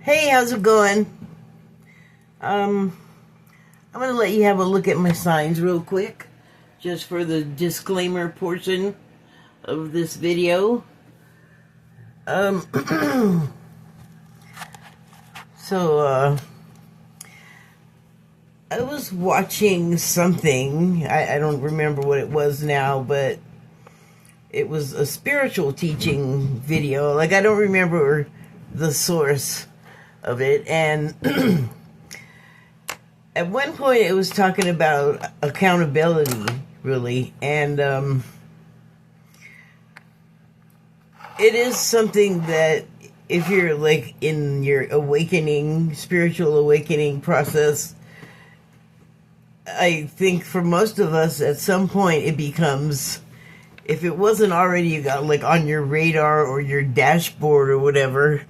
Hey, how's it going? I'm gonna let you have a look at my signs real quick, just for the disclaimer portion of this video. Um, so, I was watching something, I don't remember what it was now, but it was a spiritual teaching video. Like, I don't remember the source of it, and at one point it was talking about accountability, really, and it is something that if you're like in your spiritual awakening process, I think for most of us at some point it becomes, if it wasn't already you got like on your radar or your dashboard or whatever,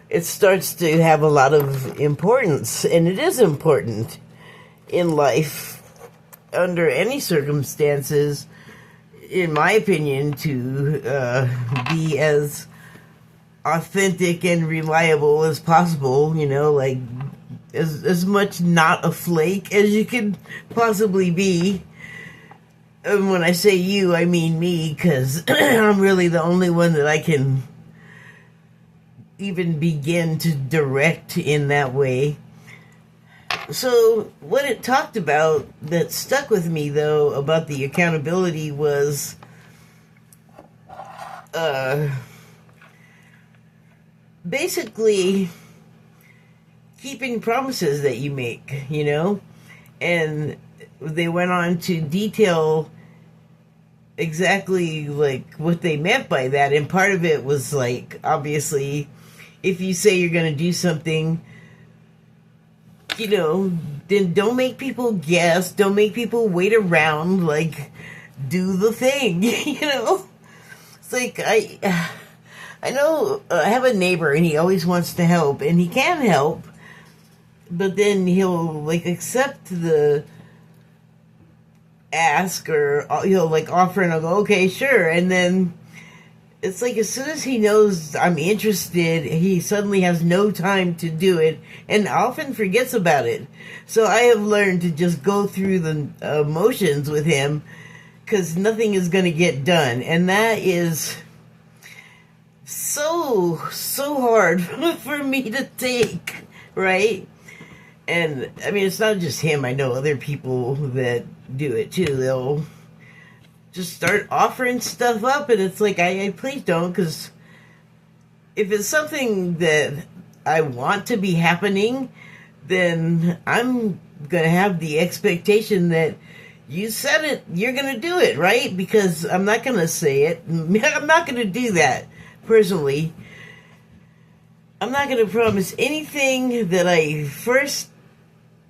it starts to have a lot of importance. And it is important in life, under any circumstances, in my opinion, to be as authentic and reliable as possible, like as much not a flake as you could possibly be. And when I say you, I mean me, because I'm really the only one that I can even begin to direct in that way. So what it talked about that stuck with me, though, about the accountability was basically keeping promises that you make, and they went on to detail exactly like what they meant by that. And part of it was like, obviously, if you say you're going to do something, then don't make people guess, don't make people wait around, like, do the thing. It's like, I know, I have a neighbor and he always wants to help, and he can help, but then he'll like accept the ask, or he'll like offer and I'll go, okay, sure. And then it's like as soon as he knows I'm interested, he suddenly has no time to do it and often forgets about it. So I have learned to just go through the motions with him, because nothing is going to get done. And that is so hard for me to take, right? And I mean, it's not just him. I know other people that do it too. They'll just start offering stuff up, and it's like, I please don't, because if it's something that I want to be happening, then I'm gonna have the expectation that you said it, you're gonna do it, right? Because I'm not gonna say it. I'm not gonna do that personally. I'm not gonna promise anything that I first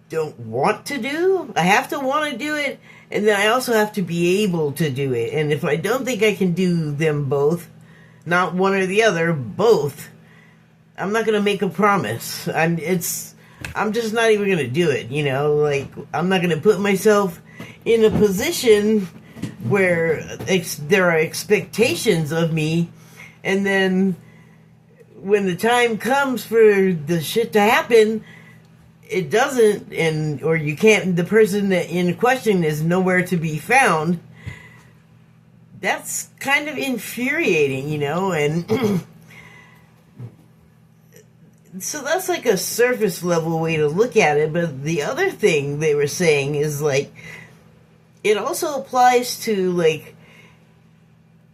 don't want to do. I have to want to do it, and then I also have to be able to do it. And if I don't think I can do them both, not one or the other, both, I'm not going to make a promise. I'm just not even going to do it, like, I'm not going to put myself in a position where there are expectations of me, and then when the time comes for the shit to happen, it doesn't, or you can't, the person that in question is nowhere to be found. That's kind of infuriating, and so that's like a surface level way to look at it. But the other thing they were saying is like, it also applies to, like,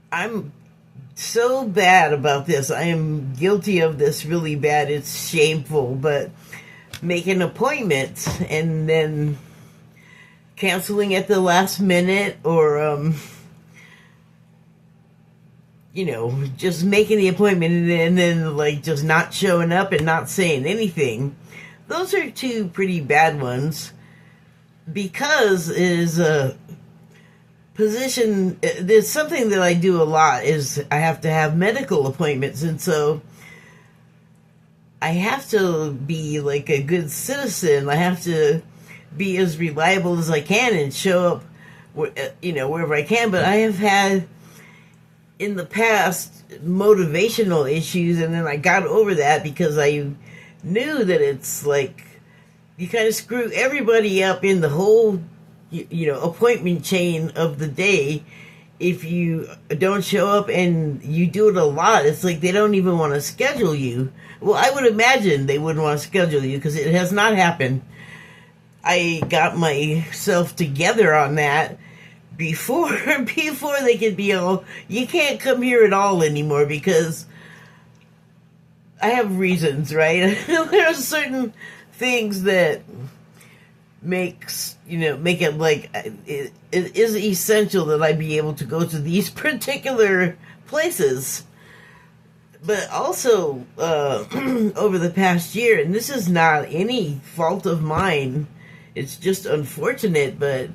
I'm so bad about this. I am guilty of this really bad. It's shameful, but making appointments and then canceling at the last minute, or just making the appointment and then like just not showing up and not saying anything. Those are two pretty bad ones, because it is a position. There's something that I do a lot is I have to have medical appointments, and so I have to be like a good citizen. I have to be as reliable as I can and show up, wherever I can. But I have had in the past motivational issues, and then I got over that because I knew that it's like you kind of screw everybody up in the whole, appointment chain of the day. If you don't show up and you do it a lot, it's like they don't even want to schedule you. Well, I would imagine they wouldn't want to schedule you because it has not happened. I got myself together on that before they could be all, you can't come here at all anymore because I have reasons, right? There are certain things that make it like it is essential that I be able to go to these particular places. But also, over the past year, and this is not any fault of mine, it's just unfortunate, but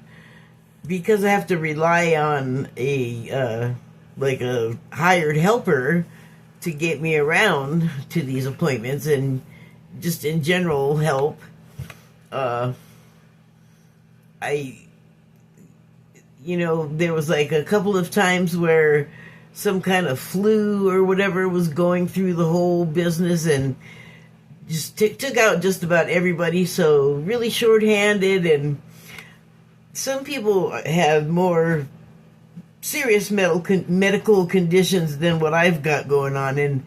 because I have to rely on a hired helper to get me around to these appointments and just in general help, there was like a couple of times where some kind of flu or whatever was going through the whole business and just took out just about everybody. So really short-handed, and some people have more serious medical conditions than what I've got going on, and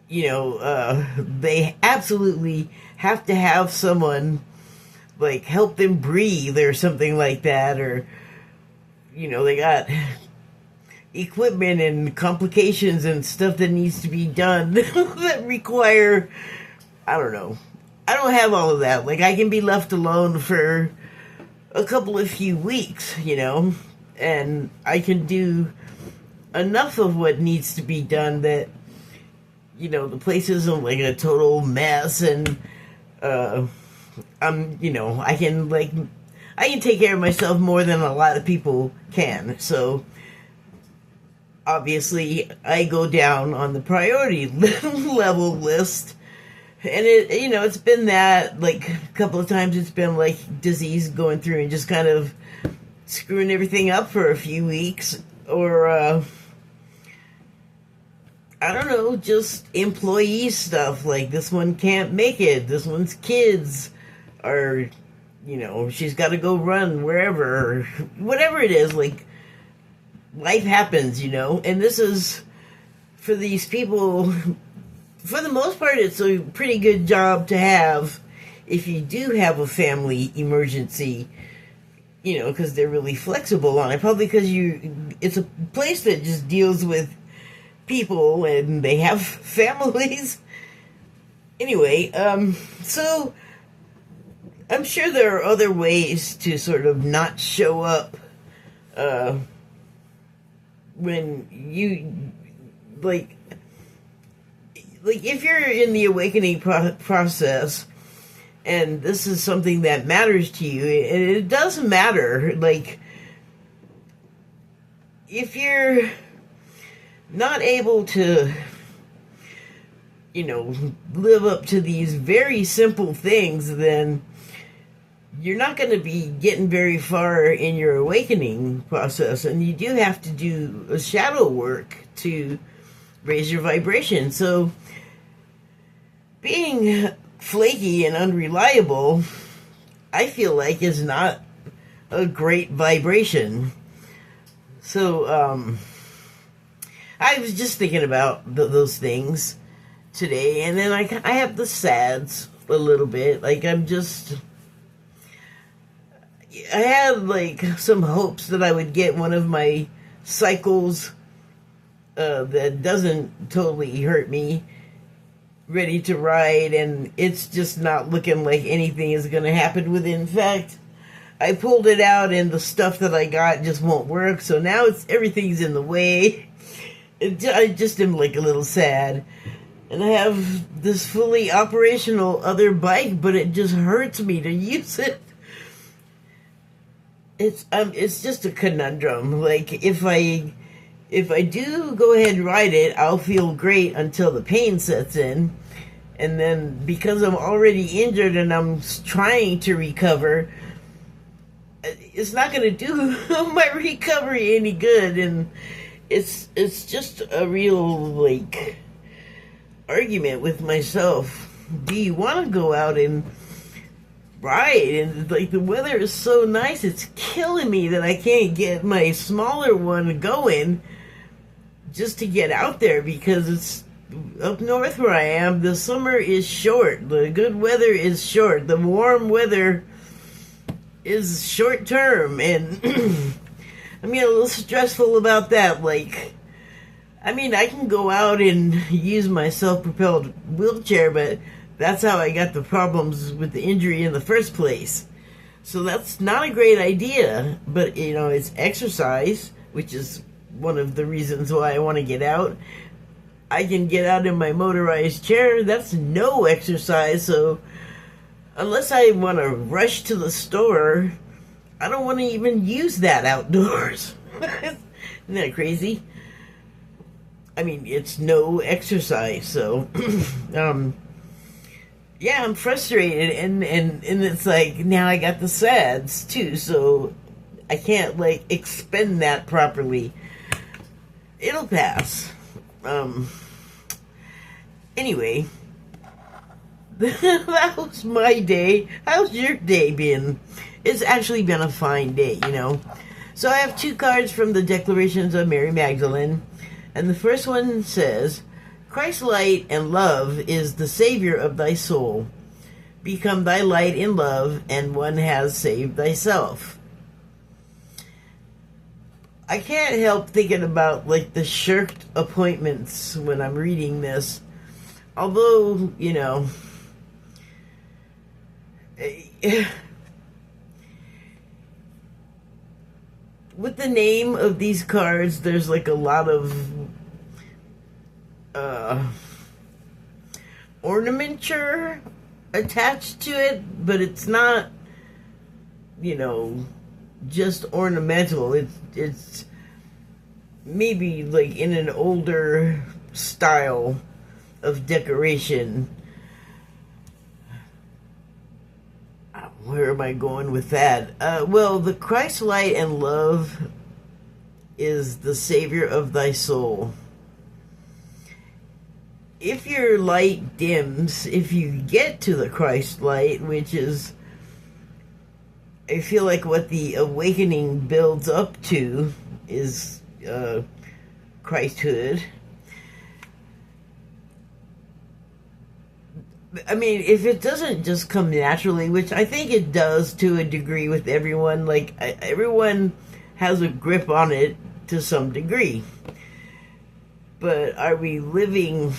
they absolutely have to have someone like help them breathe or something like that, or they got equipment and complications and stuff that needs to be done that require, I don't know. I don't have all of that. Like, I can be left alone for a few weeks, and I can do enough of what needs to be done that, the place isn't like a total mess, and, I can take care of myself more than a lot of people can. So obviously I go down on the priority level list, and it's been that, like, a couple of times it's been like disease going through and just kind of screwing everything up for a few weeks, or I don't know, just employee stuff, like this one can't make it, this one's kids are, she's got to go run wherever, or whatever it is, like, life happens, and this is, for these people, for the most part, it's a pretty good job to have if you do have a family emergency, because they're really flexible on it, probably because it's a place that just deals with people and they have families. Anyway, so I'm sure there are other ways to sort of not show up when you, like if you're in the awakening process and this is something that matters to you, and it does matter, like, if you're not able to, live up to these very simple things, then you're not going to be getting very far in your awakening process, and you do have to do a shadow work to raise your vibration. So being flaky and unreliable, I feel like, is not a great vibration. So I was just thinking about those things today, and then I have the sads a little bit. Like, I had, like, some hopes that I would get one of my cycles that doesn't totally hurt me ready to ride, and it's just not looking like anything is going to happen with it. In fact, I pulled it out and the stuff that I got just won't work, so now everything's in the way. I just am, like, a little sad. And I have this fully operational other bike, but it just hurts me to use it. It's just a conundrum. Like, if I do go ahead and ride it, I'll feel great until the pain sets in. And then, because I'm already injured and I'm trying to recover, it's not going to do my recovery any good. And it's just a real, like, argument with myself. do you want to go out and ride? And like the weather is so nice, it's killing me that I can't get my smaller one going just to get out there, because it's up north where I am. The summer is short. The good weather is short. The warm weather is short term, and I'm getting a little stressful about that. Like, I mean, I can go out and use my self-propelled wheelchair, but that's how I got the problems with the injury in the first place. So that's not a great idea, but you know, it's exercise, which is one of the reasons why I want to get out. I can get out in my motorized chair. That's no exercise, so unless I want to rush to the store, I don't want to even use that outdoors. Isn't that crazy? I mean, it's no exercise, so yeah, I'm frustrated, and it's like now I got the SADS too, so I can't like expend that properly. It'll pass. Anyway, that was my day. How's your day been? It's actually been a fine day, you know. So I have 2 cards from the Declarations of Mary Magdalene, and the first one says, Christ's light and love is the Savior of thy soul. Become thy light in love, and one has saved thyself. I can't help thinking about like the shirked appointments when I'm reading this. Although, you know, with the name of these cards, there's like a lot of ornamenture attached to it, but it's not, you know, just ornamental. It's maybe like in an older style of decoration. Where am I going with that? Well, the Christ light and love is the Savior of thy soul. If your light dims, if you get to the Christ light, which is, I feel like what the awakening builds up to is Christhood. I mean, if it doesn't just come naturally, which I think it does to a degree with everyone, like everyone has a grip on it to some degree. But are we living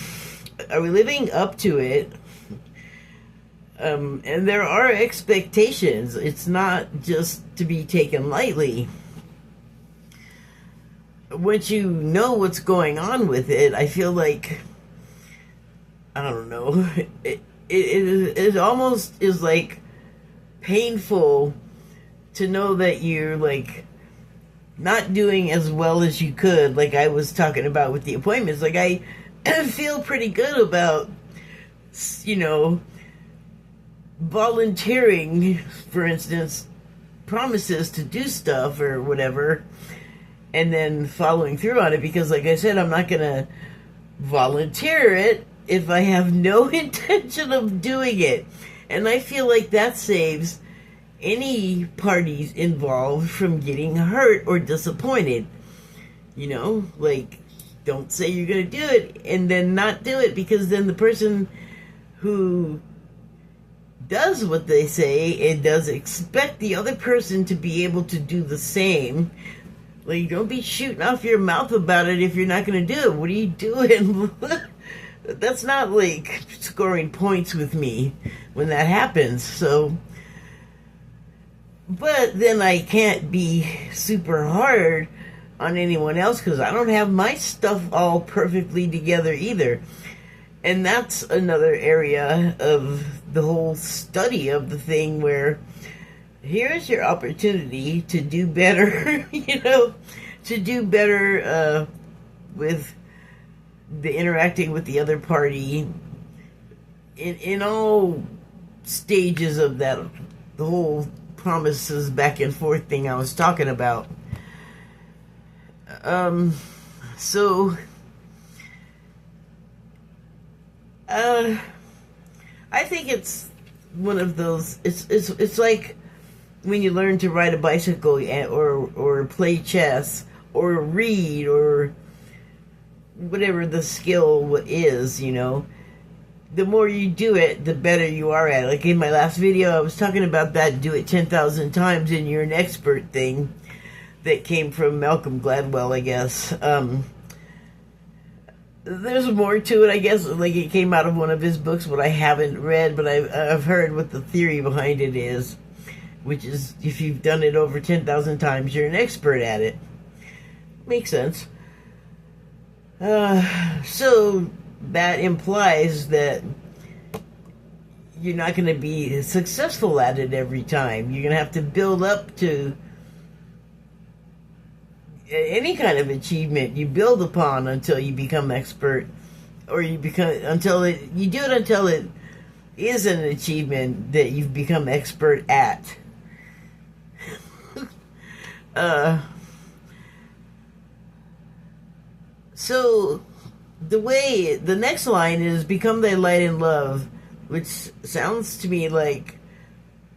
up to it? And there are expectations. It's not just to be taken lightly. Once you know what's going on with it, I feel like, I don't know, it almost is like painful to know that you're like not doing as well as you could, like I was talking about with the appointments. Like I feel pretty good about, you know, volunteering, for instance, promises to do stuff or whatever, and then following through on it, because like I said, I'm not gonna volunteer it if I have no intention of doing it. And I feel like that saves any parties involved from getting hurt or disappointed. You know, like, don't say you're gonna do it and then not do it, because then the person who does what they say and does expect the other person to be able to do the same. Like, don't be shooting off your mouth about it if you're not gonna do it. What are you doing? That's not like scoring points with me when that happens. So, but then I can't be super hard on anyone else because I don't have my stuff all perfectly together either. And that's another area of the whole study of the thing, where here's your opportunity to do better, you know, to do better with the interacting with the other party in all stages of that, the whole promises back and forth thing I was talking about. So I think it's one of those. It's like when you learn to ride a bicycle or play chess or read or whatever the skill is, you know. The more you do it, the better you are at it. Like in my last video, I was talking about that do it 10,000 times and you're an expert thing that came from Malcolm Gladwell, I guess. There's more to it, I guess. Like it came out of one of his books, what I haven't read, but I've heard what the theory behind it is, which is if you've done it over 10,000 times, you're an expert at it. Makes sense. So that implies that you're not going to be successful at it every time. You're going to have to build up to any kind of achievement you build upon until you become expert, or you do it until it is an achievement that you've become expert at. So the next line is become thy light and love, which sounds to me like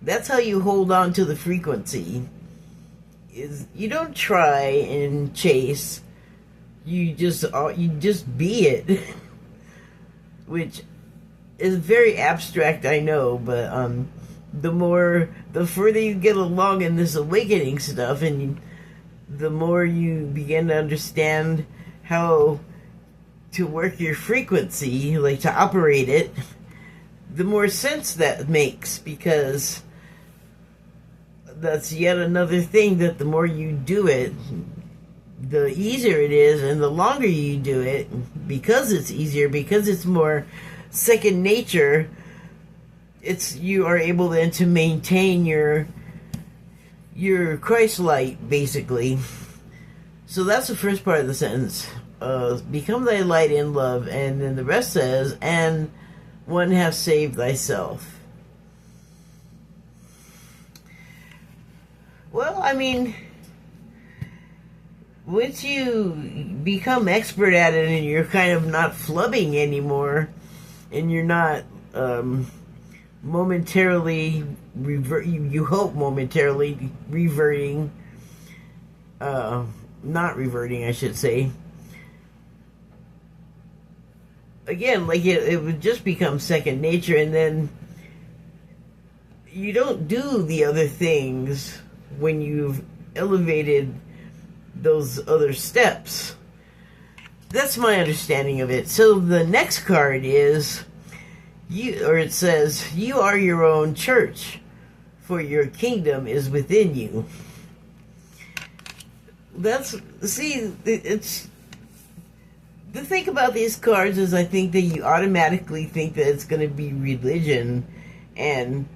that's how you hold on to the frequency. Is you don't try and chase, you just be it. Which is very abstract, I know, but the further you get along in this awakening stuff, and the more you begin to understand how to work your frequency, like to operate it, the more sense that makes, because that's yet another thing that the more you do it, the easier it is, and the longer you do it, because it's easier, because it's more second nature, you are able then to maintain your Christ light, basically. So that's the first part of the sentence. Become thy light in love, and then the rest says, and one have saved thyself. Well, I mean, once you become expert at it and you're kind of not flubbing anymore, and you're not momentarily you hope momentarily reverting, not reverting, I should say. Again, like it would just become second nature, and then you don't do the other things when you've elevated those other steps. That's my understanding of it. So the next card is it says, you are your own church, for your kingdom is within you. It's the thing about these cards is I think that you automatically think that it's going to be religion, and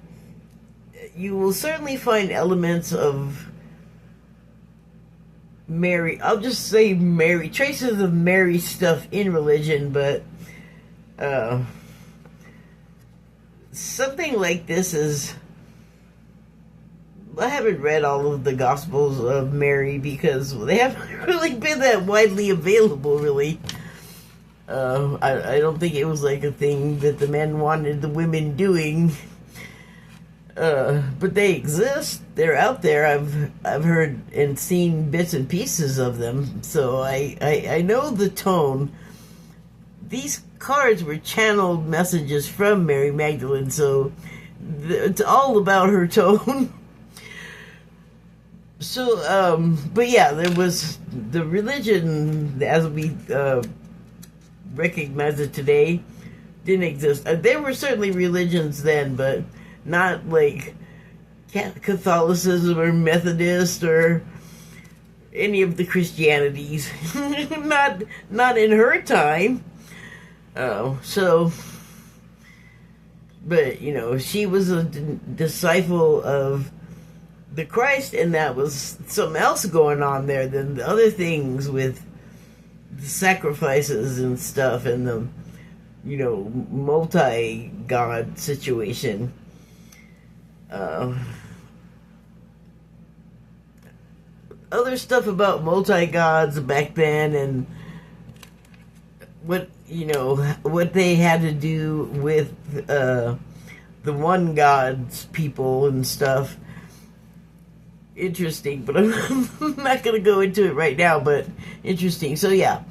you will certainly find elements of Mary. I'll just say Mary, traces of Mary stuff in religion, but something like this is. I haven't read all of the Gospels of Mary because they haven't really been that widely available, really. I don't think it was like a thing that the men wanted the women doing. But they exist. They're out there. I've heard and seen bits and pieces of them. So I know the tone. These cards were channeled messages from Mary Magdalene, so it's all about her tone. So, but yeah, there was the religion as we recognize it today didn't exist. There were certainly religions then, but not like Catholicism or Methodist or any of the Christianities. not in her time. So, but you know, she was a disciple of the Christ, and that was something else going on there than the other things with the sacrifices and stuff and the, you know, multi-god situation. Other stuff about multi-gods back then and what they had to do with the one God's people and stuff. Interesting, but I'm not going to go into it right now, but interesting. So yeah.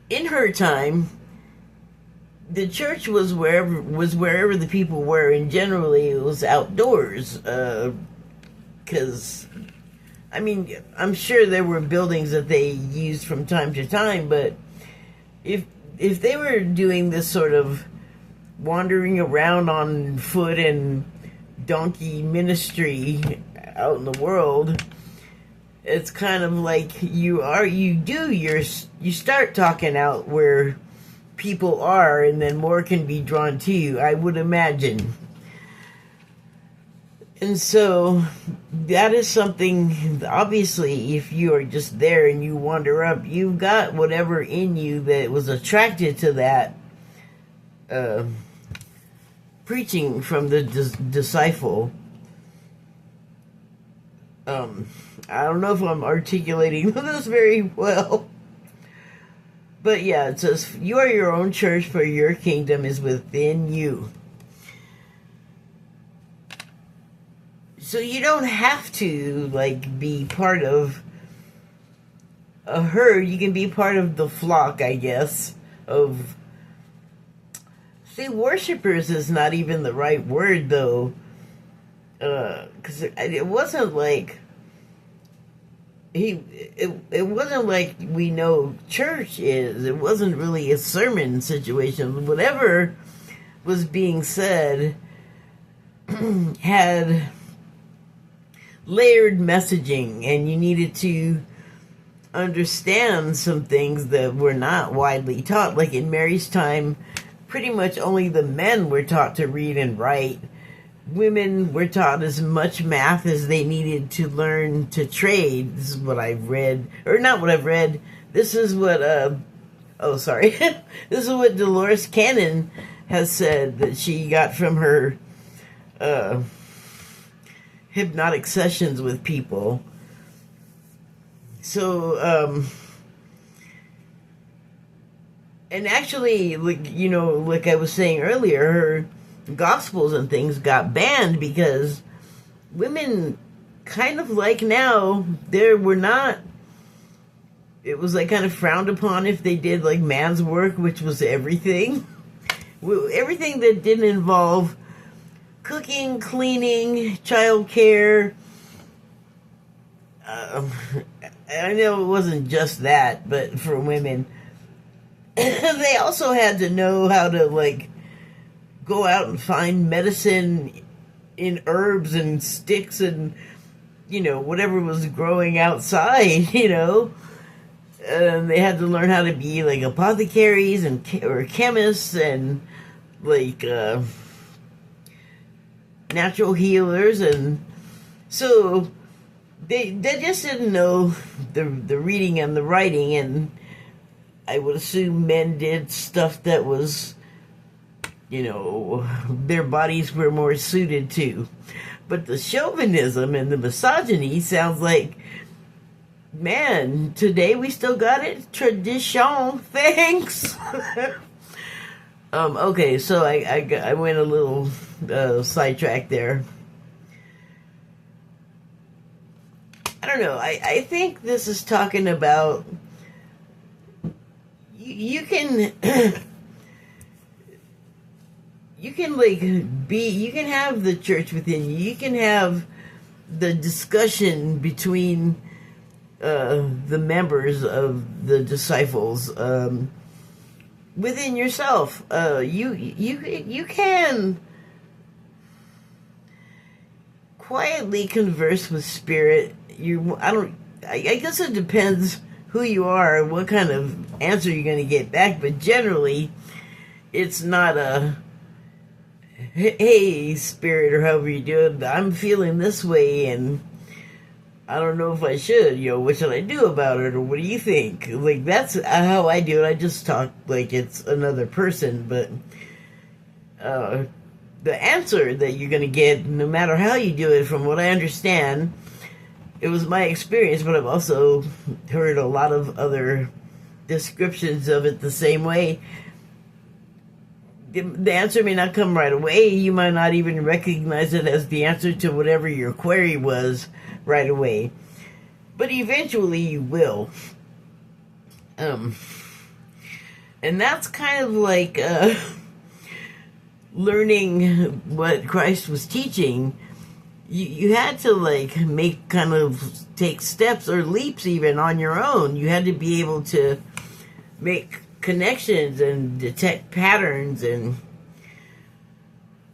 In her time, the church was wherever the people were, and generally it was outdoors. Because, I mean, I'm sure there were buildings that they used from time to time, but if they were doing this sort of wandering around on foot and donkey ministry out in the world, it's kind of like you start talking out where people are, and then more can be drawn to you, I would imagine. And so that is something, obviously, if you are just there and you wander up, you've got whatever in you that was attracted to that preaching from the disciple. I don't know if I'm articulating this very well. But yeah, it says, you are your own church, for your kingdom is within you. So you don't have to, like, be part of a herd. You can be part of the flock, I guess, of... See, worshipers is not even the right word, though. Because it wasn't like... It wasn't like we know church is. It wasn't really a sermon situation. Whatever was being said had layered messaging, and you needed to understand some things that were not widely taught. Like in Mary's time, pretty much only the men were taught to read and write. Women were taught as much math as they needed to learn to trade. This is what I've read. Or not what I've read. This is what, this is what Dolores Cannon has said that she got from her, hypnotic sessions with people. So, and actually, like I was saying earlier, her Gospels and things got banned because women, kind of like now, it was like kind of frowned upon if they did like man's work, which was everything. Everything that didn't involve cooking, cleaning, childcare. I know it wasn't just that, but for women, they also had to know how to, like, go out and find medicine in herbs and sticks and, whatever was growing outside, And they had to learn how to be, like, apothecaries or chemists and, like, natural healers. And so they just didn't know the reading and the writing, and I would assume men did stuff that was, their bodies were more suited to. But the chauvinism and the misogyny sounds like, man, today we still got it. Tradition, thanks. Okay, so I went a little sidetracked there. I don't know. I think this is talking about you can you can you can have the church within you. You can have the discussion between the members of the disciples within yourself. You can quietly converse with spirit. I guess it depends who you are and what kind of answer you're going to get back, but generally it's not a hey spirit, or however you do it, I'm feeling this way and I don't know if I should, what should I do about it, or what do you think? Like, that's how I do it. I just talk like it's another person, but the answer that you're going to get, no matter how you do it, from what I understand, it was my experience, but I've also heard a lot of other descriptions of it the same way. the answer may not come right away. You might not even recognize it as the answer to whatever your query was right away. But eventually you will. And that's kind of like learning what Christ was teaching. You had to like take steps or leaps even on your own. You had to be able to make connections and detect patterns. And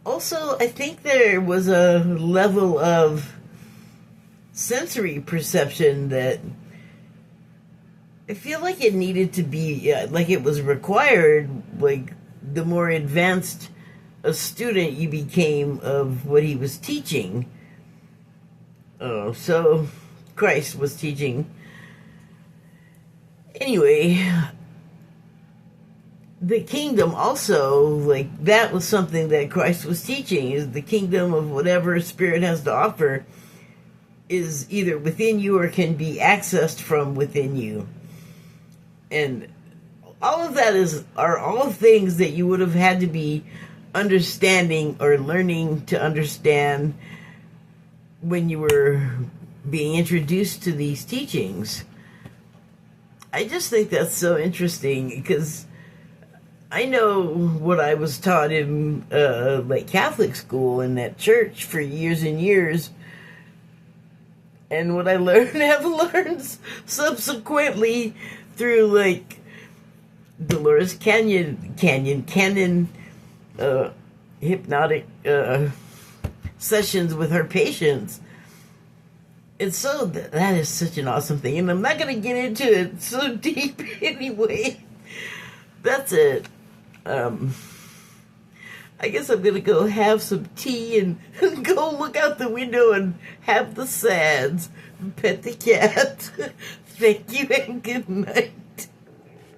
also I think there was a level of sensory perception that I feel like it needed to be, like it was required, like the more advanced a student you became of what he was teaching. So Christ was teaching. Anyway, the kingdom also, like that was something that Christ was teaching, is the kingdom of whatever Spirit has to offer is either within you or can be accessed from within you. And all of that are all things that you would have had to be understanding or learning to understand when you were being introduced to these teachings. I just think that's so interesting because I know what I was taught in like Catholic school and at church for years and years, and what I have learned subsequently through like Dolores Cannon hypnotic sessions with her patients. And so that is such an awesome thing. And I'm not going to get into it so deep anyway. That's it. I guess I'm going to go have some tea and go look out the window and have the sads. Pet the cat. Thank you and good night.